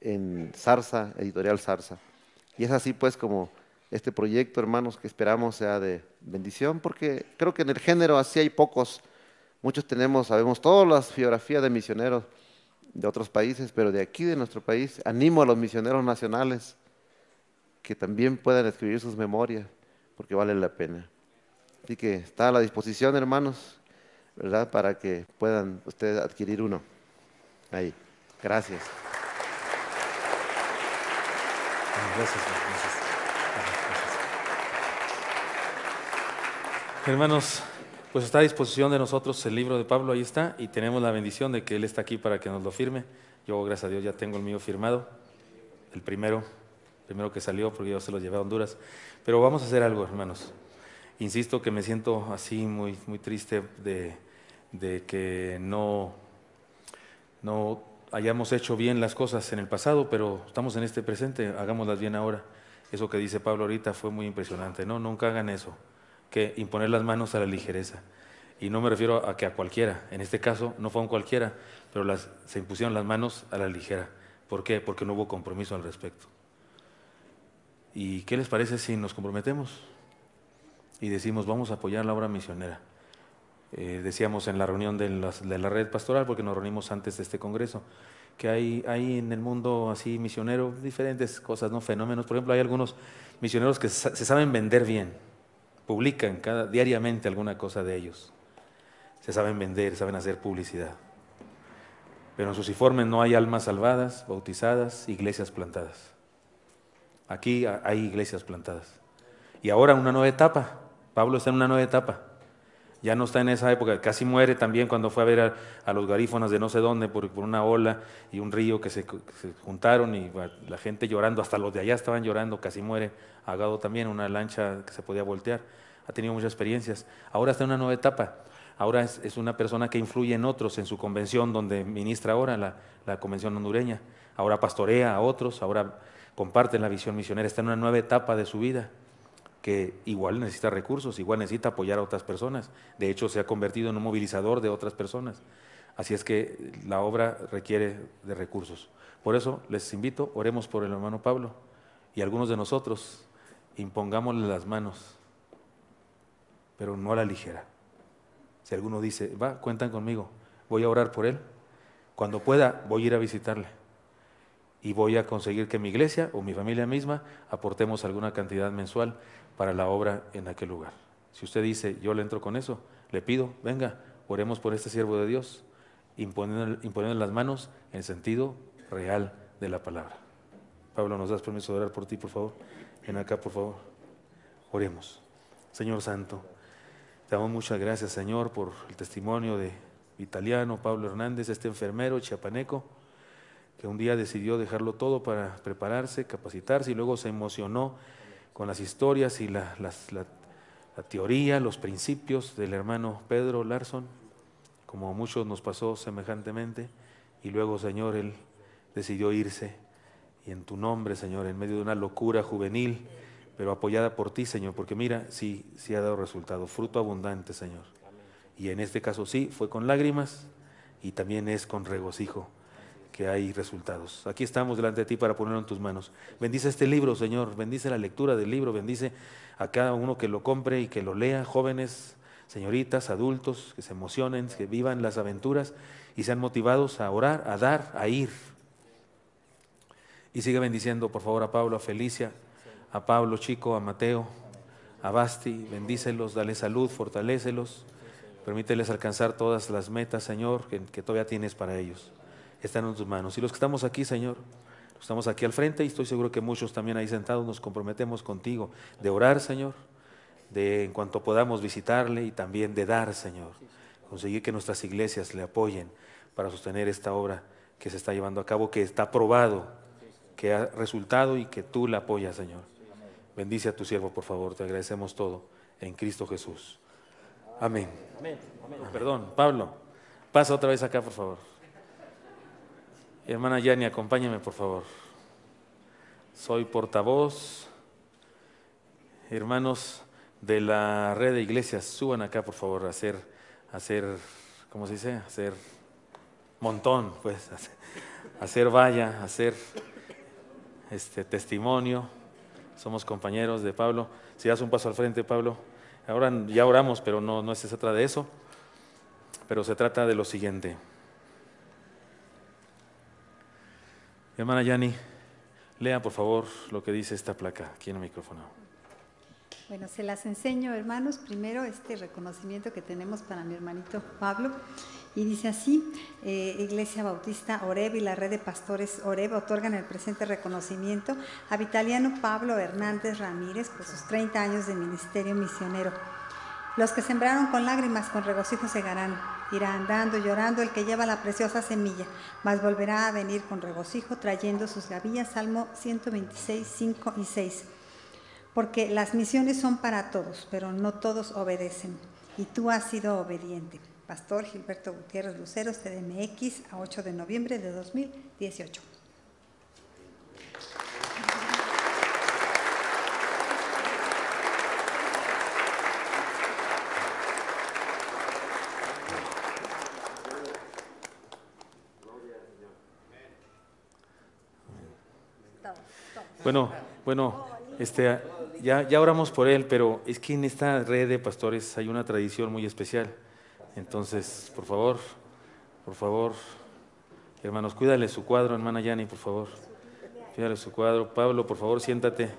en Zarza, Editorial Zarza. Y es así pues como este proyecto, hermanos, que esperamos sea de bendición, porque creo que en el género así hay pocos. Muchos sabemos todas las biografías de misioneros de otros países, pero de aquí, de nuestro país, animo a los misioneros nacionales que también puedan escribir sus memorias, porque vale la pena. Así que está a la disposición, hermanos, ¿verdad? Para que puedan ustedes adquirir uno. Ahí. Gracias. Gracias, gracias. Hermanos, pues está a disposición de nosotros el libro de Pablo, ahí está, y tenemos la bendición de que él está aquí para que nos lo firme. Yo, gracias a Dios, ya tengo el mío firmado, el primero que salió, porque yo se lo llevé a Honduras. Pero vamos a hacer algo, hermanos. Insisto que me siento así muy, muy triste de que no hayamos hecho bien las cosas en el pasado, pero estamos en este presente, hagámoslas bien ahora. Eso que dice Pablo ahorita fue muy impresionante, ¿no? Nunca hagan eso, que imponer las manos a la ligereza. Y no me refiero a que a cualquiera, en este caso no fue a un cualquiera, pero se impusieron las manos a la ligera. ¿Por qué? Porque no hubo compromiso al respecto. ¿Y qué les parece si nos comprometemos y decimos vamos a apoyar la obra misionera? Decíamos en la reunión de la red pastoral, porque nos reunimos antes de este congreso, que hay en el mundo así misionero diferentes cosas, no fenómenos. Por ejemplo, hay algunos misioneros que se saben vender bien, publican diariamente alguna cosa de ellos, se saben vender, saben hacer publicidad, pero en sus informes no hay almas salvadas, bautizadas, iglesias plantadas. Aquí hay iglesias plantadas. Y ahora una nueva etapa, Pablo está en una nueva etapa. Ya no está en esa época, casi muere también cuando fue a ver a los garífonas de no sé dónde por una ola y un río que se juntaron y la gente llorando, hasta los de allá estaban llorando, casi muere ahogado también, una lancha que se podía voltear. Ha tenido muchas experiencias. Ahora está en una nueva etapa. Ahora es una persona que influye en otros, en su convención donde ministra ahora, la convención hondureña. Ahora pastorea a otros, ahora comparte la visión misionera. Está en una nueva etapa de su vida, que igual necesita recursos, igual necesita apoyar a otras personas. De hecho, se ha convertido en un movilizador de otras personas. Así es que la obra requiere de recursos. Por eso les invito, oremos por el hermano Pablo y algunos de nosotros impongámosle las manos, pero no a la ligera. Si alguno dice, cuentan conmigo, voy a orar por él, cuando pueda voy a ir a visitarle y voy a conseguir que mi iglesia o mi familia misma aportemos alguna cantidad mensual para la obra en aquel lugar. Si usted dice, yo le entro con eso, le pido, venga, oremos por este siervo de Dios, imponiendo las manos en el sentido real de la palabra. Pablo, ¿nos das permiso de orar por ti, por favor? Ven acá, por favor. Oremos. Señor Santo, Te damos muchas gracias, Señor, por el testimonio de Vitaliano Pablo Hernández, este enfermero chiapaneco, que un día decidió dejarlo todo para prepararse, capacitarse, y luego se emocionó con las historias y la teoría, los principios del hermano Pedro Larson, como a muchos nos pasó semejantemente, y luego, Señor, él decidió irse, y en tu nombre, Señor, en medio de una locura juvenil, pero apoyada por ti, Señor, porque mira, sí ha dado resultado, fruto abundante, Señor. Y en este caso sí, fue con lágrimas y también es con regocijo que hay resultados. Aquí estamos delante de ti para ponerlo en tus manos. Bendice este libro, Señor, bendice la lectura del libro, bendice a cada uno que lo compre y que lo lea, jóvenes, señoritas, adultos, que se emocionen, que vivan las aventuras y sean motivados a orar, a dar, a ir. Y sigue bendiciendo, por favor, a Pablo, a Felicia, a Pablo Chico, a Mateo, a Basti, bendícelos, dale salud, fortalécelos, permíteles alcanzar todas las metas, Señor, que todavía tienes para ellos. Están en tus manos. Y los que estamos aquí, Señor, estamos aquí al frente y estoy seguro que muchos también ahí sentados nos comprometemos contigo de orar, Señor, de en cuanto podamos visitarle y también de dar, Señor, conseguir que nuestras iglesias le apoyen para sostener esta obra que se está llevando a cabo, que está probado, que ha resultado y que tú la apoyas, Señor. Bendice a tu siervo, por favor, te agradecemos todo en Cristo Jesús. Amén. Amén. Perdón, Pablo, pasa otra vez acá, por favor. Hermana Yani, acompáñame, por favor. Soy portavoz. Hermanos de la red de iglesias, suban acá, por favor, a hacer, ¿cómo se dice? Hacer montón, pues, hacer valla, hacer testimonio. Somos compañeros de Pablo. Si das un paso al frente, Pablo. Ahora ya oramos, pero no se trata de eso. Pero se trata de lo siguiente. Hermana Yani, lea por favor lo que dice esta placa aquí en el micrófono. Bueno, se las enseño, hermanos. Primero, este reconocimiento que tenemos para mi hermanito Pablo. Y dice así: Iglesia Bautista Oreb y la red de pastores Oreb otorgan el presente reconocimiento a Vitaliano Pablo Hernández Ramírez por sus 30 años de ministerio misionero. Los que sembraron con lágrimas, con regocijo segarán. Irá andando, llorando el que lleva la preciosa semilla, mas volverá a venir con regocijo trayendo sus gavillas. Salmo 126, 5 y 6. Porque las misiones son para todos, pero no todos obedecen. Y tú has sido obediente. Pastor Gilberto Gutiérrez Luceros, CDMX, a 8 de noviembre de 2018. Bueno, ya oramos por él, pero es que en esta red de pastores hay una tradición muy especial. Entonces, por favor, hermanos, cuídale su cuadro, hermana Yani, por favor. Cuídale su cuadro. Pablo, por favor, siéntate.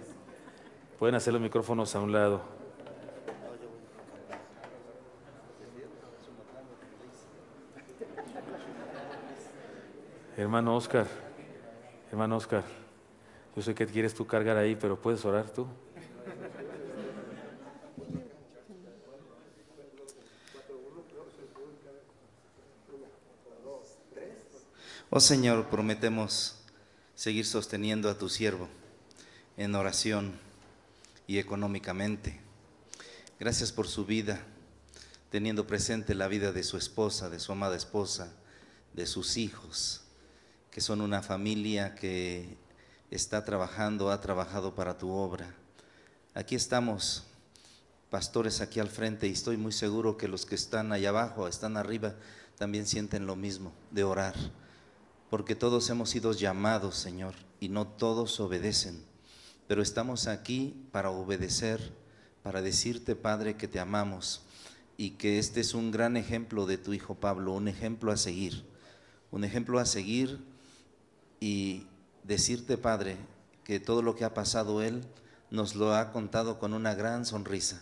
Pueden hacer los micrófonos a un lado. Hermano Oscar, yo sé que quieres tú cargar ahí, pero ¿puedes orar tú? Oh Señor, prometemos seguir sosteniendo a tu siervo en oración y económicamente. Gracias por su vida, teniendo presente la vida de su esposa, de su amada esposa, de sus hijos, que son una familia que está trabajando, ha trabajado para tu obra. Aquí estamos, pastores aquí al frente, y estoy muy seguro que los que están allá abajo, están arriba, también sienten lo mismo, de orar. Porque todos hemos sido llamados, Señor, y no todos obedecen. Pero estamos aquí para obedecer, para decirte, Padre, que te amamos y que este es un gran ejemplo de tu hijo Pablo, un ejemplo a seguir y decirte, Padre, que todo lo que ha pasado él nos lo ha contado con una gran sonrisa,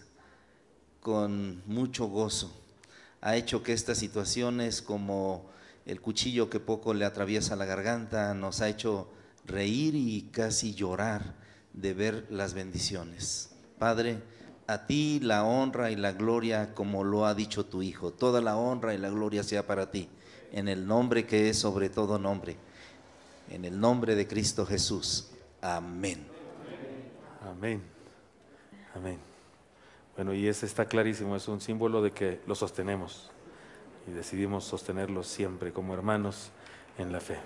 con mucho gozo. Ha hecho que estas situaciones, como el cuchillo que poco le atraviesa la garganta, nos ha hecho reír y casi llorar de ver las bendiciones. Padre, A ti la honra y la gloria, como lo ha dicho tu Hijo. Toda la honra y la gloria sea para ti, en el nombre que es sobre todo nombre, en el nombre de Cristo Jesús. Amén. Amén. Amén. Bueno, y ese está clarísimo, es un símbolo de que lo sostenemos y decidimos sostenerlo siempre como hermanos en la fe.